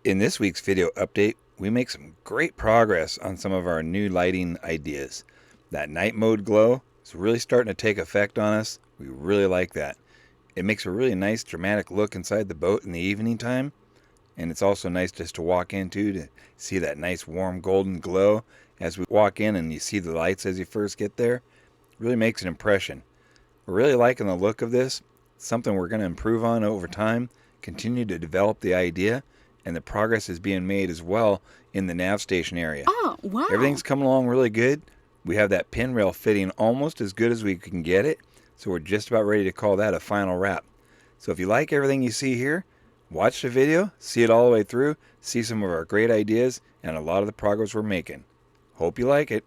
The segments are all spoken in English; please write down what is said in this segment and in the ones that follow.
In this week's video update, we make some great progress on some of our new lighting ideas. That night mode glow is really starting to take effect on us. We really like that. It makes a really nice dramatic look inside the boat in the evening time. And it's also nice just to walk into to see that nice warm golden glow as we walk in and you see the lights as you first get there. It really makes an impression. We're really liking the look of this. It's something we're going to improve on over time, continue to develop the idea, and the progress is being made as well in the Nav Station area. Oh, wow. Everything's coming along really good. We have that pin rail fitting almost as good as we can get it, so we're just about ready to call that a final wrap. So if you like everything you see here, watch the video, see it all the way through, see some of our great ideas, and a lot of the progress we're making. Hope you like it.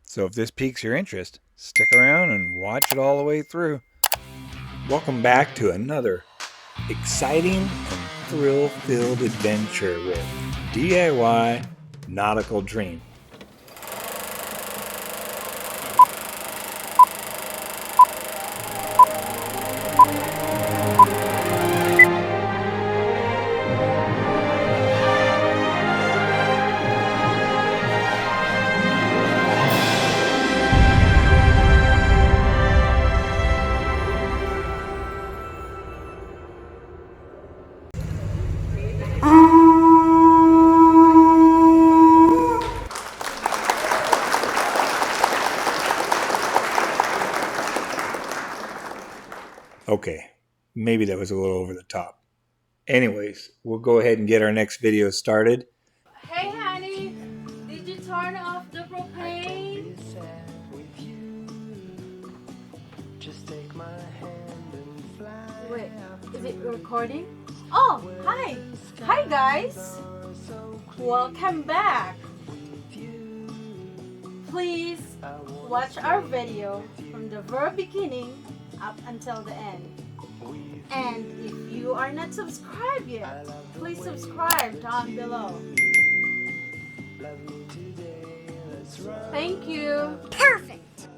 So if this piques your interest, stick around and watch it all the way through. Welcome back to another exciting and thrill-filled adventure with DIY Nautical Dream. Okay, maybe that was a little over the top. Anyways, we'll go ahead and get our next video started. Hey, honey, did you turn off the propane? Wait, is it recording? Oh, hi! Hi, guys! Welcome back! Please watch our video from the very beginning up until the end. And if you are not subscribed yet, please subscribe down below. Thank you. Perfect.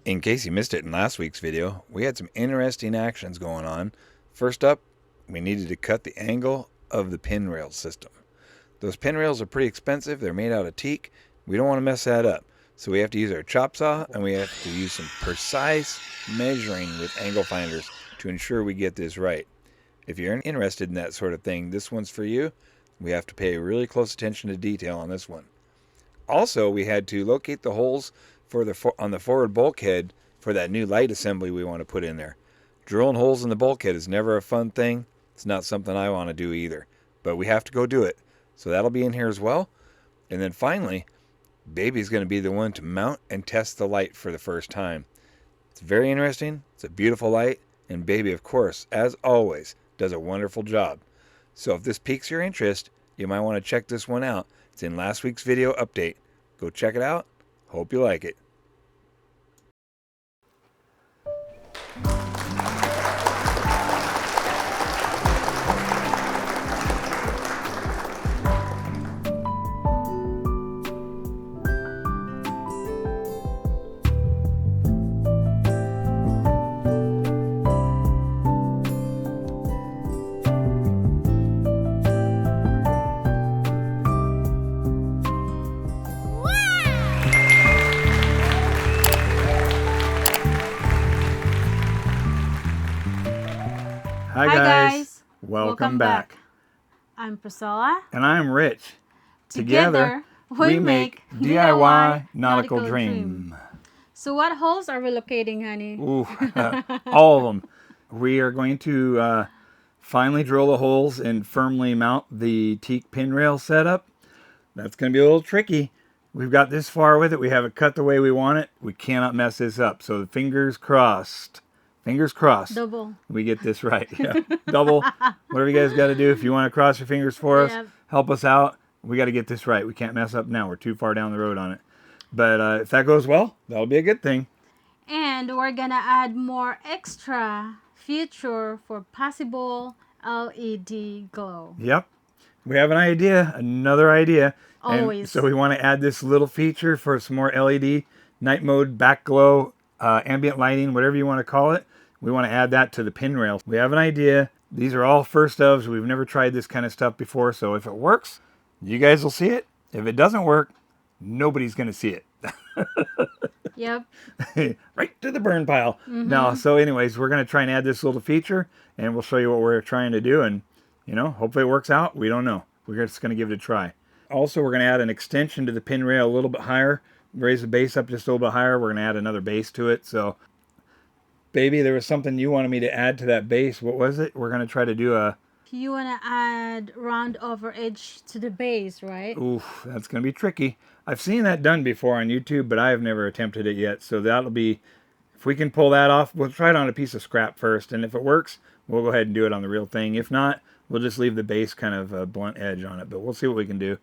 In case you missed it in last week's video, we had some interesting actions going on. First up, we needed to cut the angle of the pin rail system. Those pin rails are pretty expensive. They're made out of teak. We don't want to mess that up. So we have to use our chop saw and we have to use some precise measuring with angle finders to ensure we get this right. If you're interested in that sort of thing, this one's for you. We have to pay really close attention to detail on this one. Also, we had to locate the holes for on the forward bulkhead for that new light assembly we want to put in there. Drilling holes in the bulkhead is never a fun thing. It's not something I want to do either, but we have to go do it. So that'll be in here as well. And then finally, Baby's going to be the one to mount and test the light for the first time. It's very interesting. It's a beautiful light. And Baby, of course, as always, does a wonderful job. So if this piques your interest, you might want to check this one out. It's in last week's video update. Go check it out. Hope you like it. Hi guys. Welcome back. I'm Priscilla. And I'm Rich. Together we make DIY Nautical Dream. So what holes are we locating, honey? Ooh, all of them. We are going to finally drill the holes and firmly mount the teak pin rail setup. That's going to be a little tricky. We've got this far with it. We have it cut the way we want it. We cannot mess this up. So fingers crossed. Fingers crossed. Double. We get this right. Yeah. Double. Whatever you guys got to do. If you want to cross your fingers for us, help us out. We got to get this right. We can't mess up now. We're too far down the road on it. But if that goes well, that'll be a good thing. And we're going to add more extra feature for possible LED glow. Yep. We have an idea. Another idea. Always. And so we want to add this little feature for some more LED night mode, back glow, ambient lighting, whatever you want to call it. We want to add that to the pin rail. We have an idea. These are all first ofs. We've never tried this kind of stuff before, so if it works, you guys will see it. If it doesn't work, nobody's going to see it. Yep. Right to the burn pile. No, so anyways, we're going to try and add this little feature, and we'll show you what we're trying to do, and, you know, hopefully it works out. We don't know. We're just going to give it a try. Also, we're going to add an extension to the pin rail a little bit higher, raise the base up just a little bit higher. We're going to add another base to it. So, baby, there was something you wanted me to add to that base. What was it? We're going to try to do a... You want to add round over edge to the base, right? Oof, that's going to be tricky. I've seen that done before on YouTube, but I have never attempted it yet. So that'll be... If we can pull that off, we'll try it on a piece of scrap first. And if it works, we'll go ahead and do it on the real thing. If not, we'll just leave the base kind of a blunt edge on it. But we'll see what we can do.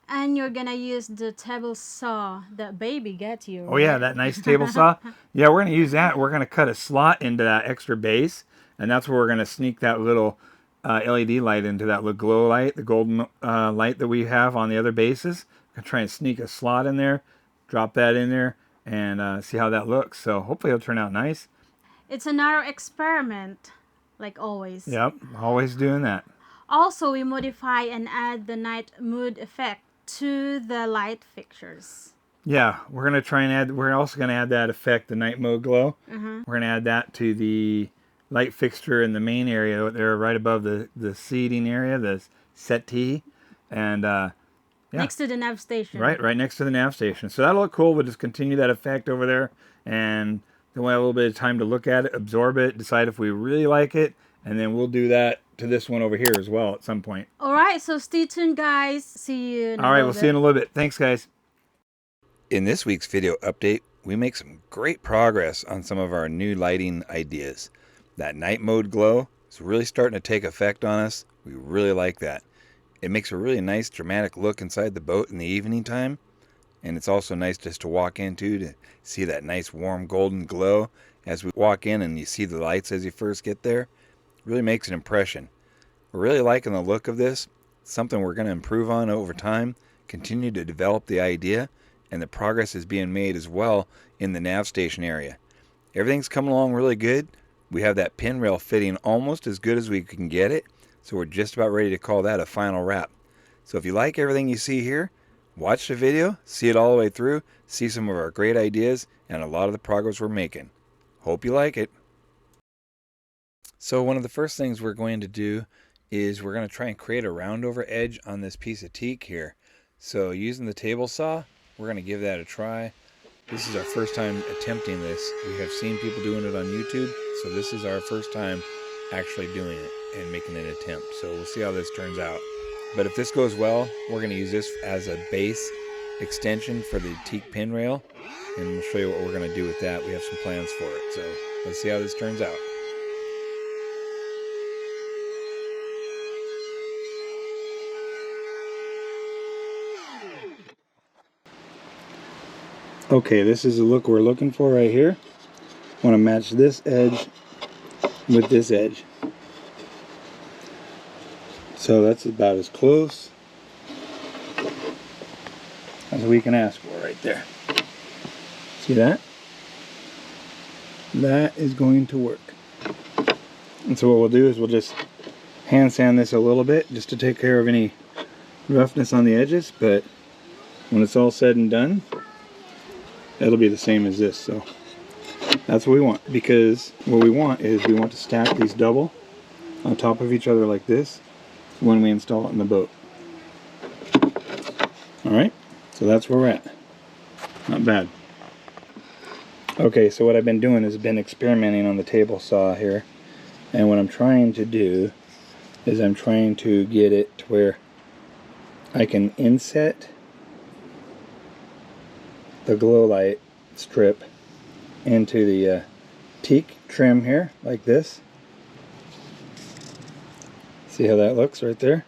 And you're going to use the table saw that baby got you. Right? Oh, yeah, that nice table saw. Yeah, we're going to use that. We're going to cut a slot into that extra base. And that's where we're going to sneak that little LED light into that little glow light, the golden light that we have on the other bases. I'm going to try and sneak a slot in there, drop that in there, and see how that looks. So hopefully it'll turn out nice. It's another experiment, like always. Yep, always doing that. Also, we modify and add the night mood effect to the light fixtures. Yeah, we're going to try and add, we're also going to add that effect, the night mode glow. We're going to add that to the light fixture in the main area there, right above the seating area, the settee. And yeah. Next to the Nav Station. Right next to the Nav Station. So that'll look cool. We'll just continue that effect over there. And then we'll have a little bit of time to look at it, absorb it, decide if we really like it. And then we'll do that to this one over here as well at some point. All right, so stay tuned, guys. See you in a All right, little we'll bit. see you in a little bit. Thanks, guys. In this week's video update, we make some great progress on some of our new lighting ideas. That night mode glow is really starting to take effect on us. We really like that. It makes a really nice dramatic look inside the boat in the evening time. And it's also nice just to walk into to see that nice warm golden glow as we walk in and you see the lights as you first get there. It really makes an impression. We're really liking the look of this. It's something we're going to improve on over time, continue to develop the idea, and the progress is being made as well in the Nav Station area. Everything's coming along really good. We have that pin rail fitting almost as good as we can get it, so we're just about ready to call that a final wrap. So if you like everything you see here, watch the video, see it all the way through, see some of our great ideas, and a lot of the progress we're making. Hope you like it. So one of the first things we're going to do is we're going to try and create a round over edge on this piece of teak here. So using the table saw, we're going to give that a try. This is our first time attempting this. We have seen people doing it on YouTube, so this is our first time actually doing it and making an attempt. So we'll see how this turns out. But if this goes well, we're going to use this as a base extension for the teak pin rail, and we'll show you what we're going to do with that. We have some plans for it, so let's see how this turns out. Okay, this is the look we're looking for right here. Want to match this edge with this edge. So that's about as close as we can ask for right there. See that? That is going to work. And so what we'll do is we'll just hand sand this a little bit just to take care of any roughness on the edges, but when it's all said and done, it'll be the same as this. So that's what we want, because what we want is we want to stack these double on top of each other like this when we install it in the boat. Alright, so that's where we're at. Not bad. Okay, so what I've been doing is been experimenting on the table saw here, and what I'm trying to do is I'm trying to get it to where I can inset the glow light strip into the teak trim here like this. See how that looks right there?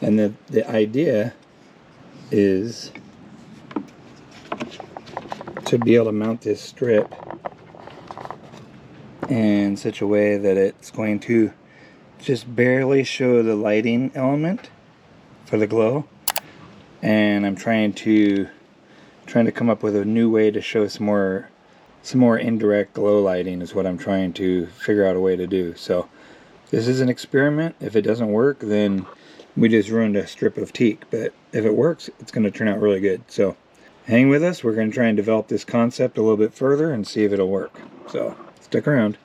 And the idea is to be able to mount this strip in such a way that it's going to just barely show the lighting element for the glow. And I'm trying to come up with a new way to show some more indirect glow lighting is what I'm trying to figure out a way to do. So This is an experiment. If it doesn't work, then we just ruined a strip of teak. But if it works, it's going to turn out really good. So hang with us. We're going to try and develop this concept a little bit further and see if it'll work. So stick around.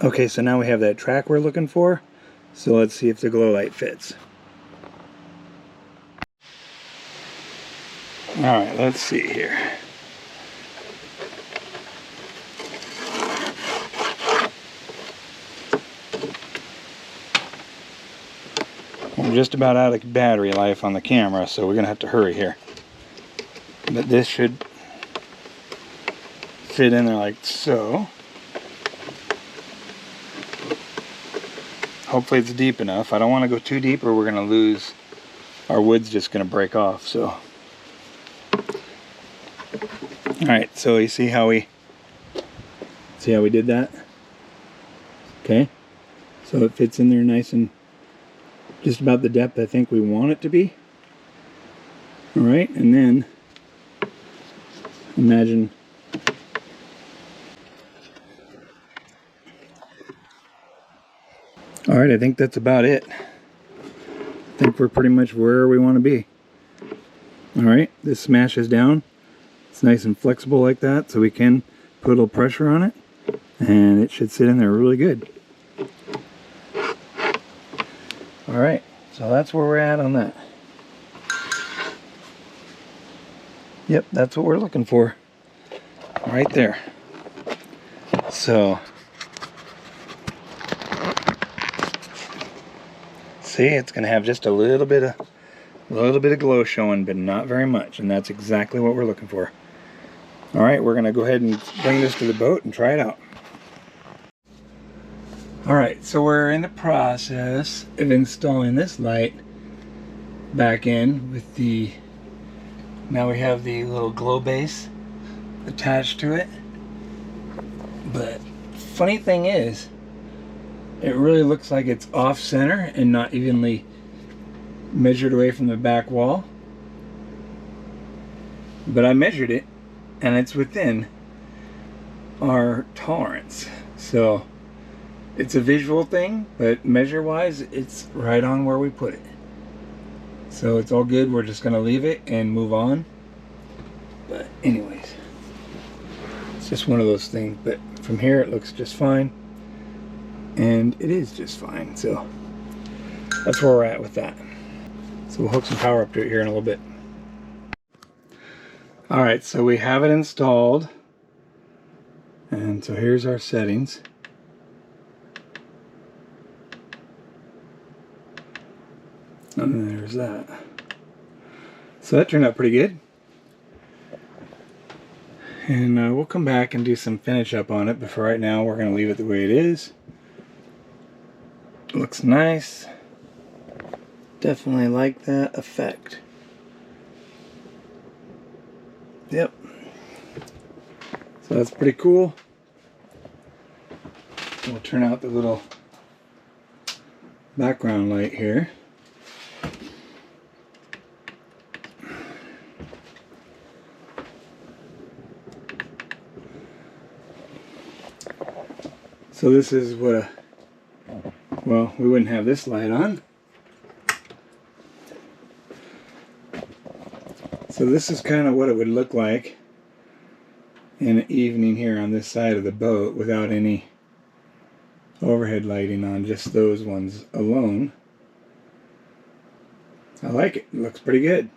Okay, so now we have that track we're looking for. So let's see if the glow light fits. Alright, let's see here. We're just about out of battery life on the camera, so we're going to have to hurry here. But this should fit in there like so. Hopefully it's deep enough. I don't want to go too deep or we're going to lose, our wood's just going to break off. So, alright, so you see how we did that? Okay, so it fits in there nice and just about the depth I think we want it to be. Alright, and then imagine alright, I think that's about it. I think we're pretty much where we want to be. Alright, this smashes down. It's nice and flexible like that, so we can put a little pressure on it and it should sit in there really good. Alright, so that's where we're at on that. Yep, that's what we're looking for. Right there. So, see, it's going to have just a little bit of glow showing, but not very much, and that's exactly what we're looking for. Alright, we're going to go ahead and bring this to the boat and try it out. Alright, so we're in the process of installing this light back in with the, now we have the little glow base attached to it. But funny thing is, it really looks like it's off center and not evenly measured away from the back wall. But I measured it and it's within our tolerance. So it's a visual thing, but measure wise it's right on where we put it. So it's all good. We're just gonna leave it and move on. But anyways, it's just one of those things. But from here it looks just fine, and it is just fine. So that's where we're at with that. So we'll hook some power up to it here in a little bit. Alright, so we have it installed, and so here's our settings. And there's that. So that turned out pretty good. And we'll come back and do some finish up on it, but for right now we're going to leave it the way it is. Looks nice. Definitely like that effect. Yep. So that's pretty cool. We'll turn out the little background light here. So this is what well, we wouldn't have this light on. So this is kind of what it would look like in the evening here on this side of the boat without any overhead lighting on, just those ones alone. I like it. It looks pretty good.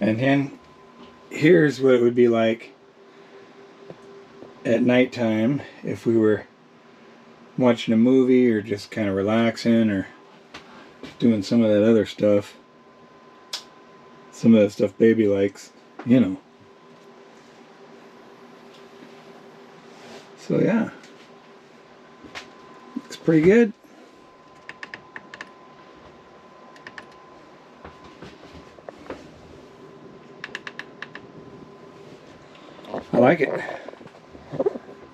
And then here's what it would be like at nighttime if we were watching a movie or just kind of relaxing or doing some of that other stuff. Some of that stuff baby likes, you know. So yeah, looks pretty good. I like it.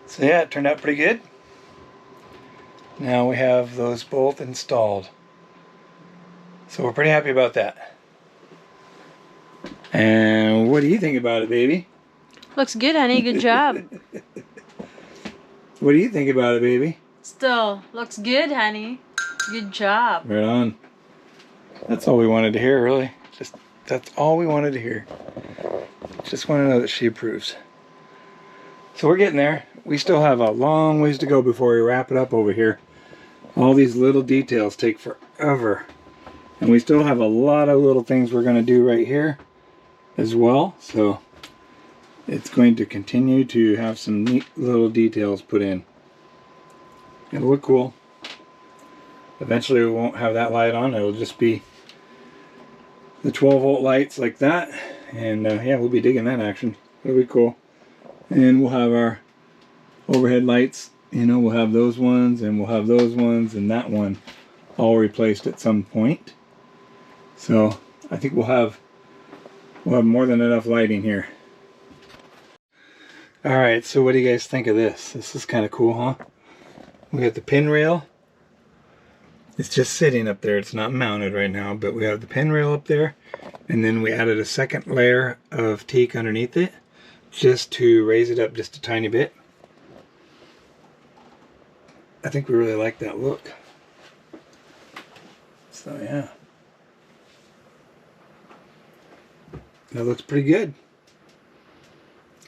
So yeah, it turned out pretty good. Now we have those both installed. So we're pretty happy about that. And what do you think about it, baby? Looks good, honey. Good job. What do you think about it, baby? Still, looks good, honey. Good job. Right on. That's all we wanted to hear, really. That's all we wanted to hear. Just want to know that she approves. So we're getting there. We still have a long ways to go before we wrap it up over here. All these little details take forever. And we still have a lot of little things we're going to do right here as well. So it's going to continue to have some neat little details put in. It'll look cool. Eventually we won't have that light on. It'll just be the 12-volt lights like that. And yeah, we'll be digging that action. It'll be cool. And we'll have our overhead lights. You know, we'll have those ones and we'll have those ones and that one all replaced at some point. So I think we'll have more than enough lighting here. Alright, so what do you guys think of this? This is kind of cool, huh? We got the pin rail. It's just sitting up there. It's not mounted right now, but we have the pin rail up there. And then we added a second layer of teak underneath it just to raise it up just a tiny bit. I think we really like that look. So yeah. That looks pretty good.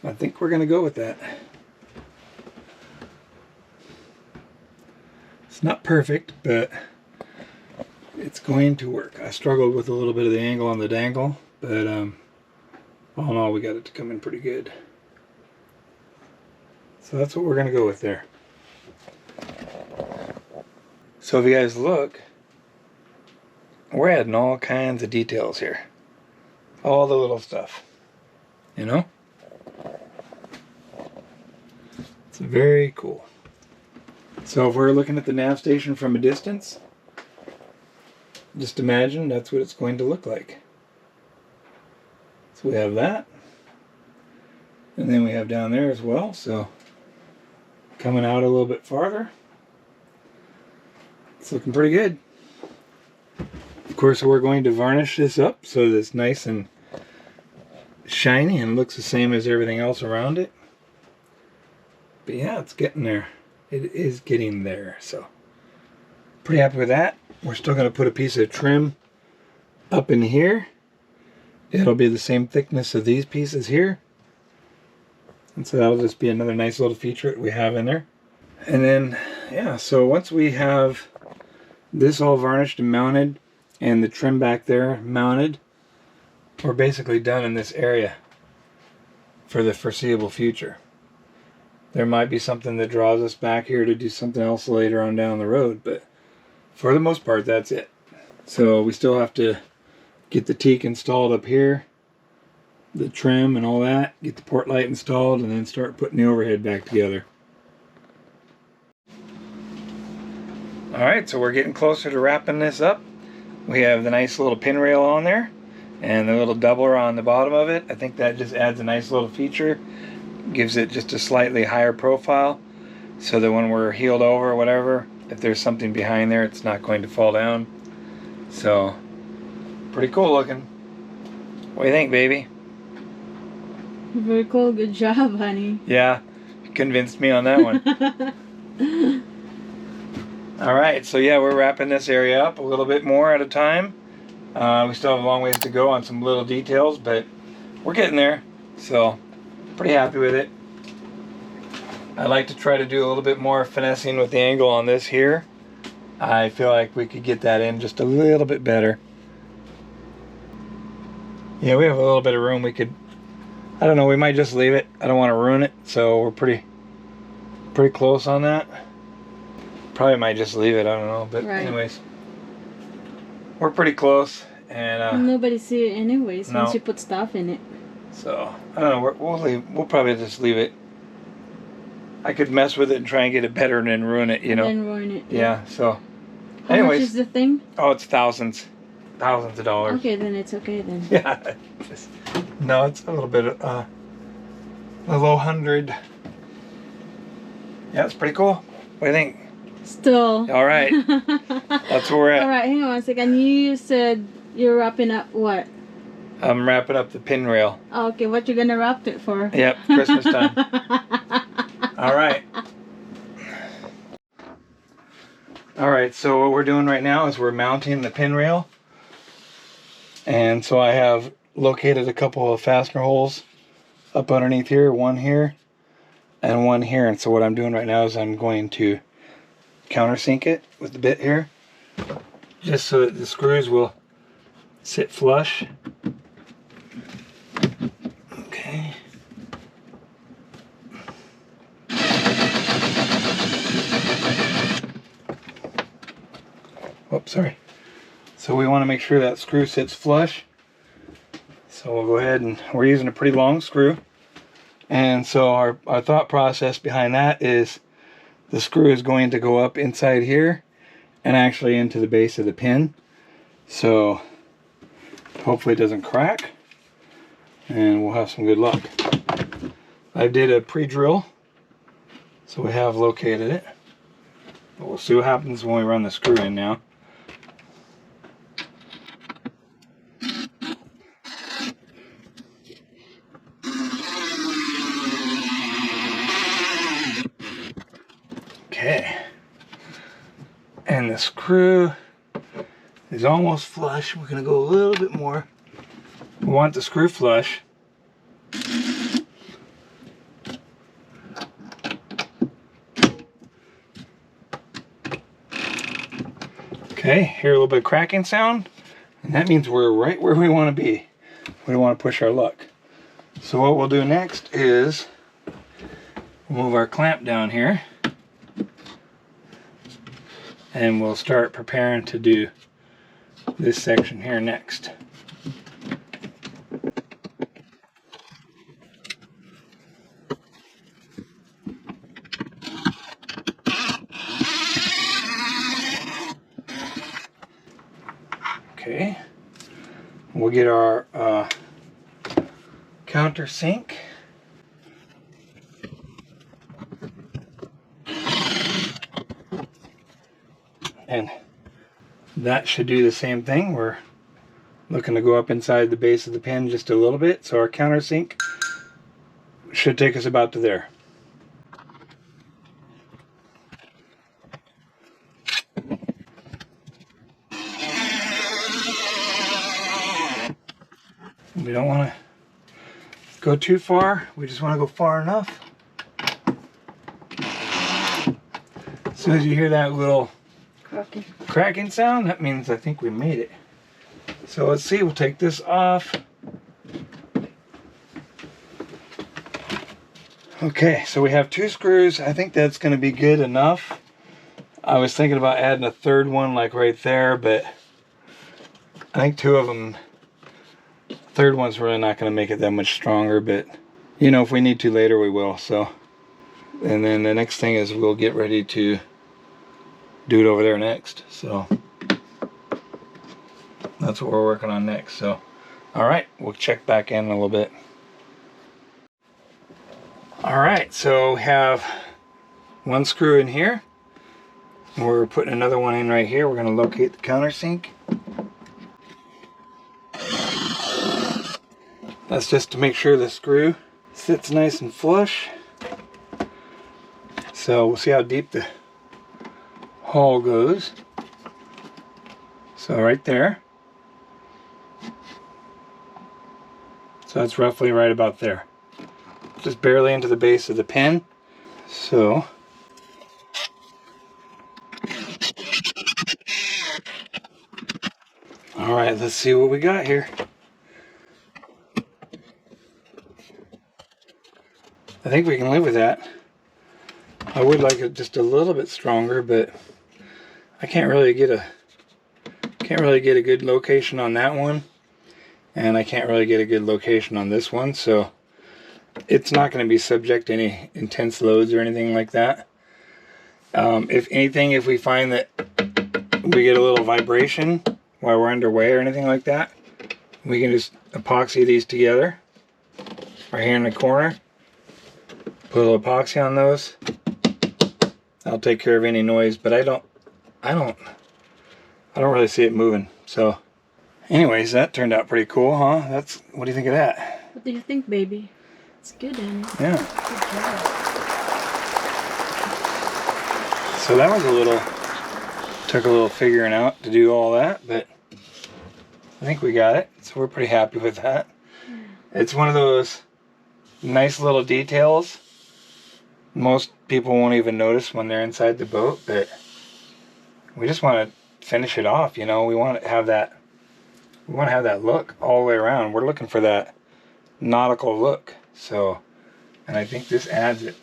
I think we're going to go with that. It's not perfect, but it's going to work. I struggled with a little bit of the angle on the dangle, but all in all, we got it to come in pretty good. So that's what we're going to go with there. So if you guys look, we're adding all kinds of details here. All the little stuff, you know? It's very cool. So if we're looking at the nav station from a distance, just imagine that's what it's going to look like. So we have that. And then we have down there as well. So coming out a little bit farther. It's looking pretty good. Of course, we're going to varnish this up so that it's nice and shiny and looks the same as everything else around it. But yeah, it's getting there. It is getting there. So pretty happy with that. We're still going to put a piece of trim up in here. It'll be the same thickness of these pieces here. And so that'll just be another nice little feature that we have in there. And then, yeah, so once we have this all varnished and mounted and the trim back there mounted, we're basically done in this area for the foreseeable future. There might be something that draws us back here to do something else later on down the road, but for the most part, that's it. So we still have to get the teak installed up here, the trim and all that, get the port light installed, and then start putting the overhead back together. Alright, so we're getting closer to wrapping this up. We have the nice little pin rail on there and the little doubler on the bottom of it. I think that just adds a nice little feature. Gives it just a slightly higher profile so that when we're heeled over or whatever, if there's something behind there, it's not going to fall down. So, pretty cool looking. What do you think, baby? Very cool. Good job, honey. Yeah, you convinced me on that one. Alright, so yeah, we're wrapping this area up a little bit more at a time. We still have a long ways to go on some little details, but we're getting there. So, pretty happy with it. I like to try to do a little bit more finessing with the angle on this here. I feel like we could get that in just a little bit better. Yeah, we have a little bit of room. We could, I don't know, we might just leave it. I don't want to ruin it, so we're pretty close on that. Probably might just leave it, I don't know, but anyways. We're pretty close, and nobody see it anyways no. once you put stuff in it. So, I don't know, we'll leave, we'll probably just leave it. I could mess with it and try and get it better and then ruin it, you know. And then ruin it. Yeah, so. How much is the thing? Oh, it's thousands of dollars. Okay, then it's okay then. Yeah, no, it's a little bit, a low hundred. Yeah, it's pretty cool. What do you think? Still. All right, that's where we're at. All right, hang on one second. You said you're wrapping up what? I'm wrapping up the pin rail. Oh, okay, what you gonna wrap it for? Yep, Christmas time. All right. All right, so what we're doing right now is we're mounting the pin rail. And so I have located a couple of fastener holes up underneath here, one here and one here. And so what I'm doing right now is I'm going to countersink it with the bit here, just so that the screws will sit flush. Okay. Oops, sorry. So we want to make sure that screw sits flush. So we'll go ahead, and we're using a pretty long screw. And so our thought process behind that is the screw is going to go up inside here and actually into the base of the pin. So hopefully it doesn't crack and we'll have some good luck. I did a pre-drill, so we have located it. But we'll see what happens when we run the screw in now. Okay, and the screw is almost flush. We're going to go a little bit more. We want the screw flush. Okay, hear a little bit of cracking sound, and that means we're right where we want to be. We don't want to push our luck. So what we'll do next is move our clamp down here. And we'll start preparing to do this section here next. Okay, we'll get our countersink. And that should do the same thing. We're looking to go up inside the base of the pin just a little bit, so our countersink should take us about to there. We don't want to go too far, we just want to go far enough. As soon as you hear that little cracking sound, that means I think we made it. So let's see, we'll take this off. Okay, so we have 2 screws. I think that's going to be good enough. I was thinking about adding a third one like right there, but I think 2 of them, third one's really not going to make it that much stronger, but you know, if we need to later we will. So, and then the next thing is we'll get ready to do it over there next. So that's what we're working on next. So all right, we'll check back in a little bit. All right, so we have 1 screw in here. We're putting another one in right here. We're going to locate the countersink. That's just to make sure the screw sits nice and flush. So we'll see how deep the hole goes. So right there. So that's roughly right about there. Just barely into the base of the pin. So all right, let's see what we got here. I think we can live with that. I would like it just a little bit stronger, but I can't really get a good location on that one, and I can't really get a good location on this one, so it's not going to be subject to any intense loads or anything like that. If anything, if we find that we get a little vibration while we're underway or anything like that, we can just epoxy these together right here in the corner. Put a little epoxy on those. I'll take care of any noise, but I don't really see it moving. So anyways, that turned out pretty cool, huh? What do you think of that? What do you think, baby? It's good, Annie. Yeah. Good job. So that was took a little figuring out to do all that, but I think we got it. So we're pretty happy with that. It's one of those nice little details most people won't even notice when they're inside the boat, but we just want to finish it off, you know. We want to have that look all the way around. We're looking for that nautical look. So, and I think this adds it.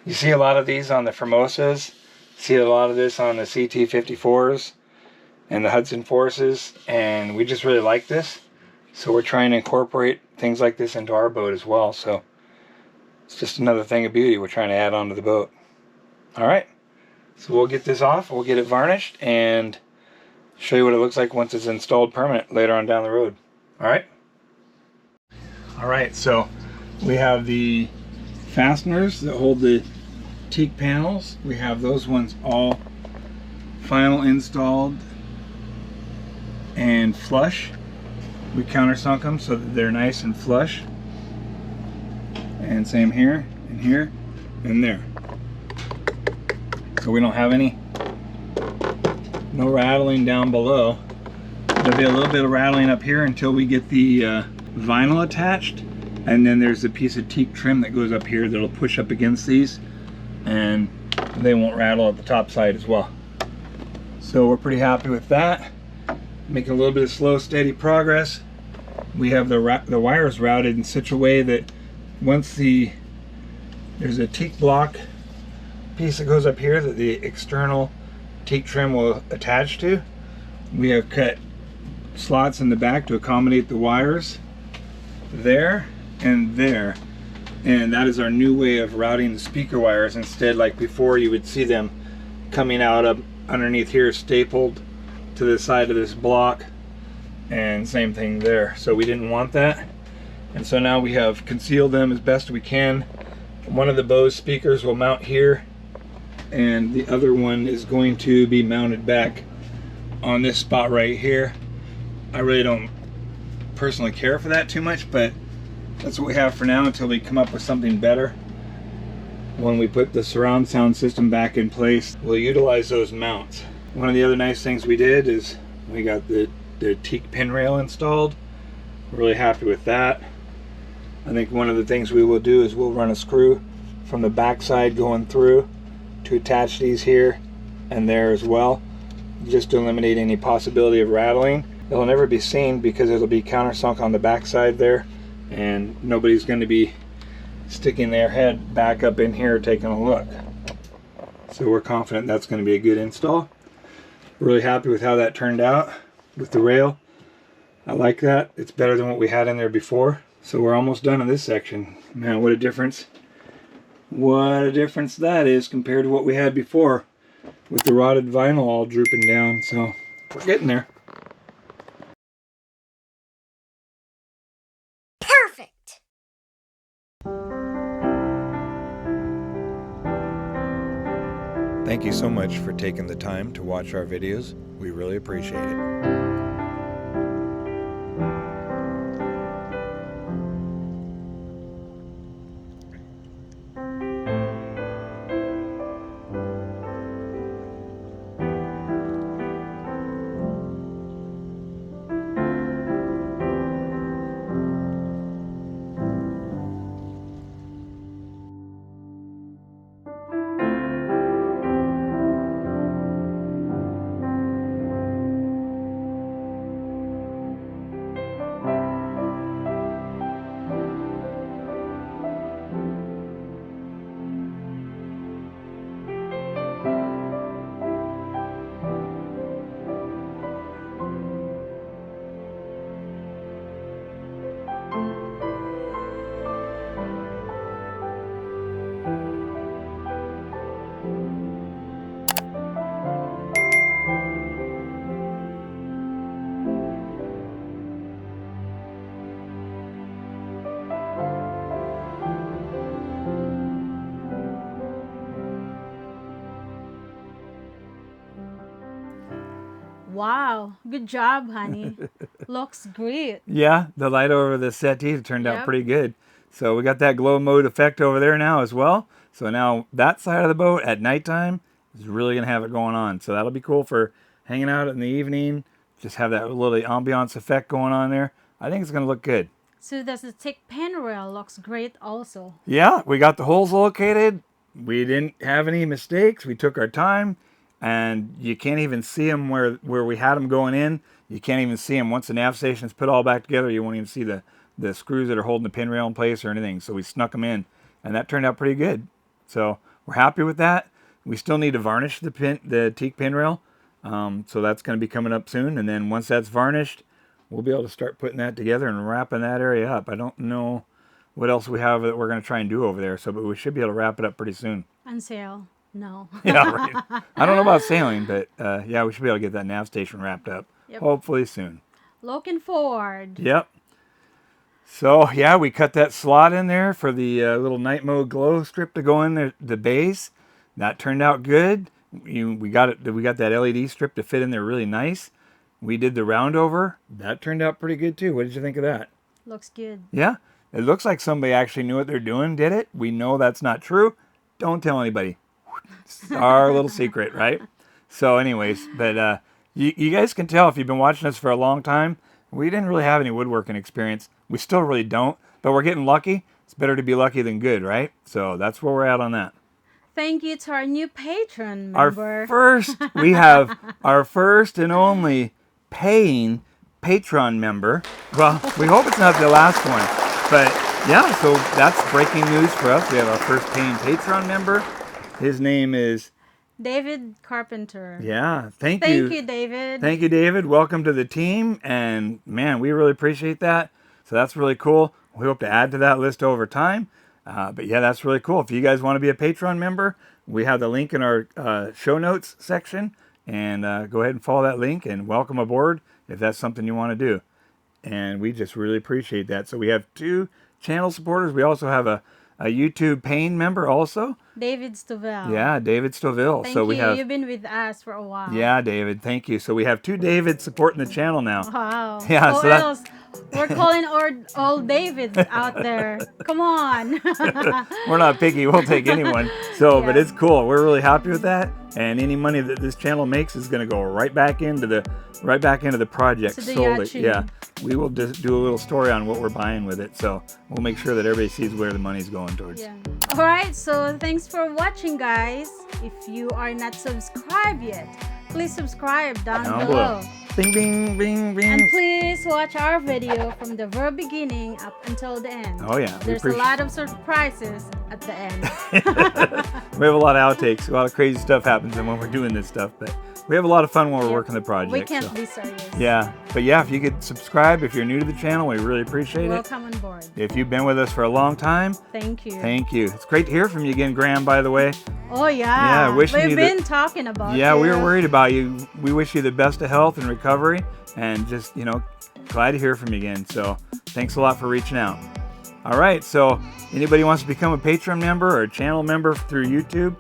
You see a lot of these on the Formosas, see a lot of this on the CT-54s and the Hudson Forces, and we just really like this. So we're trying to incorporate things like this into our boat as well. So it's just another thing of beauty we're trying to add onto the boat. Alright, so we'll get this off, we'll get it varnished, and show you what it looks like once it's installed permanent later on down the road. Alright? Alright, so we have the fasteners that hold the teak panels. We have those ones all final installed and flush. We countersunk them so that they're nice and flush. And same here, and here, and there. So we don't have no rattling down below. There'll be a little bit of rattling up here until we get the vinyl attached. And then there's a piece of teak trim that goes up here that'll push up against these, and they won't rattle at the top side as well. So we're pretty happy with that. Making a little bit of slow, steady progress. We have the wires routed in such a way that once there's a teak block piece that goes up here that the external teak trim will attach to, we have cut slots in the back to accommodate the wires there and there, and that is our new way of routing the speaker wires. Instead, like before, you would see them coming out up underneath here, stapled to the side of this block, and same thing there. So we didn't want that, and so now we have concealed them as best we can. One of the Bose speakers will mount here, and the other one is going to be mounted back on this spot right here. I really don't personally care for that too much, but that's what we have for now until we come up with something better. When we put the surround sound system back in place, we'll utilize those mounts. One of the other nice things we did is we got the teak pin rail installed. We're really happy with that. I think one of the things we will do is we'll run a screw from the back side going through to attach these here and there as well, just to eliminate any possibility of rattling. It'll never be seen because it'll be countersunk on the back side there, and nobody's going to be sticking their head back up in here taking a look. So we're confident that's going to be a good install. Really happy with how that turned out with the rail. I like that. It's better than what we had in there before. So we're almost done in this section. Man, what a difference. What a difference that is compared to what we had before with the rotted vinyl all drooping down. So we're getting there. Perfect. Thank you so much for taking the time to watch our videos. We really appreciate it. Wow, good job, honey. Looks great. Yeah, the light over the settee turned out Yep. pretty good. So we got that glow mode effect over there now as well. So now that side of the boat at nighttime is really going to have it going on. So that'll be cool for hanging out in the evening. Just have that little ambiance effect going on there. I think it's going to look good. So does the thick pinrail looks great also. Yeah, we got the holes located. We didn't have any mistakes. We took our time. And you can't even see them where we had them going in. You can't even see them. Once the nav station's put all back together, you won't even see the screws that are holding the pin rail in place or anything. So we snuck them in, and that turned out pretty good. So we're happy with that. We still need to varnish the teak pin rail. So that's going to be coming up soon. And then once that's varnished, we'll be able to start putting that together and wrapping that area up. I don't know what else we have that we're going to try and do over there. So, but we should be able to wrap it up pretty soon. And sail? No. Yeah, right. I don't know about sailing, but yeah, we should be able to get that nav station wrapped up. Yep. Hopefully soon. Looking forward. Yep. So yeah, we cut that slot in there for the little night mode glow strip to go in there, the base. That turned out good. We got that LED strip to fit in there really nice. We did the round over. That turned out pretty good too. What did you think of that? Looks good. Yeah, it looks like somebody actually knew what they're doing, did it. We know that's not true. Don't tell anybody. It's our little secret, right? So anyways, but you guys can tell if you've been watching us for a long time, we didn't really have any woodworking experience. We still really don't, but we're getting lucky. It's better to be lucky than good, right? So that's where we're at on that. Thank you to our new patron member. We have our first and only paying Patreon member. Well, we hope it's not the last one, but yeah, so that's breaking news for us. We have our first paying Patreon member. His name is David Carpenter. Yeah, thank you. Thank you, David. Thank you, David. Welcome to the team. And man, we really appreciate that. So that's really cool. We hope to add to that list over time. But yeah, that's really cool. If you guys want to be a Patreon member, we have the link in our show notes section. And go ahead and follow that link and welcome aboard if that's something you want to do. And we just really appreciate that. So we have 2 channel supporters. We also have a YouTube paying member also. David Stovell. Yeah, David Stovell. Thank so you. we have, You've been with us for a while. yeah, David, thank you. So we have 2 Davids supporting the channel now. Wow. Yeah, Who so that- else? We're calling all Davids out there. Come on. We're not picky. We'll take anyone. So, but Yeah. it's cool. We're really happy with that. And any money that this channel makes is going to go right back into the project. To the solely. Yachi. Yeah, we will just do a little story on what we're buying with it. So we'll make sure that everybody sees where the money's going towards. Yeah. All right. So thanks for watching, guys. If you are not subscribed yet, please subscribe down below. Bing, bing, bing, bing. And please watch our video from the very beginning up until the end. Oh yeah, we There's a lot of surprises at the end. We have a lot of outtakes. A lot of crazy stuff happens when we're doing this stuff, but we have a lot of fun when we're working the project. We can't so. be serious. Yeah, but yeah, if you could subscribe, if you're new to the channel, we really appreciate it. Welcome on board. If you've been with us for a long time, Thank you. thank you. It's great to hear from you again, Graham, by the way. Oh yeah. Yeah, wishing We've you been talking about Yeah, you. we were worried about you. We wish you the best of health and recovery, and just, glad to hear from you again. So thanks a lot for reaching out. All right, so anybody wants to become a Patreon member or a channel member through YouTube,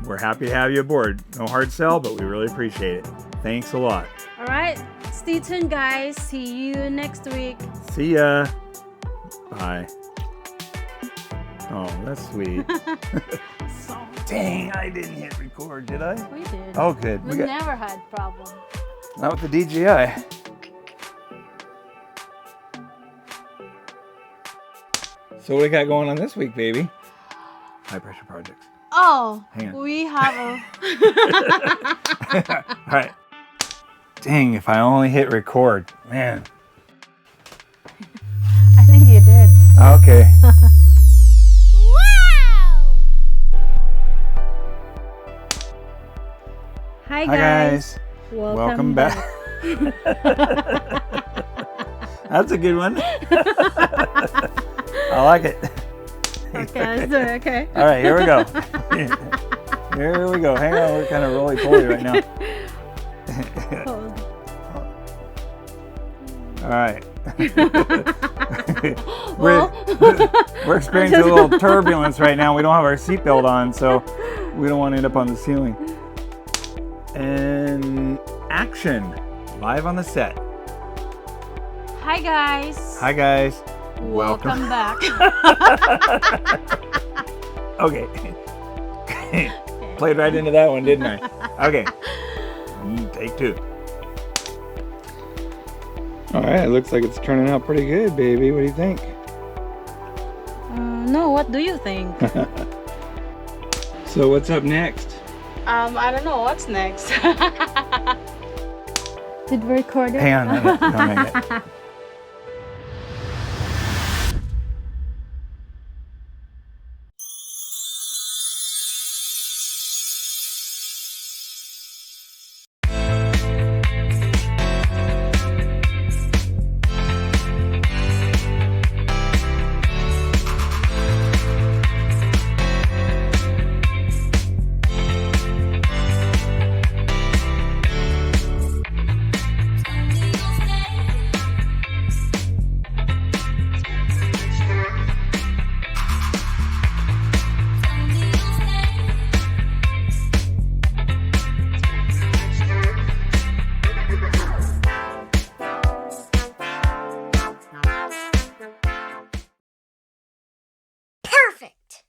we're happy to have you aboard. No hard sell, but we really appreciate it. Thanks a lot. All right. Stay tuned, guys. See you next week. See ya. Bye. Oh, that's sweet. So, Dang, I didn't hit record, did I? we did. Oh, good. We never had problem. Not with the DJI. So what do we got going on this week, baby? High pressure projects. Oh, Hang on. we have All right. Dang, if I only hit record. Man. I think you did. Okay. Hi Hi, guys. Welcome back. That's a good one. I like it. Okay, let's do it. Okay. All right, here we go. Here we go. Hang on, we're kind of roly-poly right now. Hold. All right. Well, we're experiencing a little turbulence right now. We don't have our seatbelt on, so we don't want to end up on the ceiling. And action. Station, live on the set. Hi guys. Hi guys. Welcome back. Okay. Played right into that one, didn't I? Okay. Take two. All right, looks like it's turning out pretty good, baby. What do you think? No, what do you think? So what's up next? I don't know what's next. Did we record it? Hang on, don't hang it. Perfect!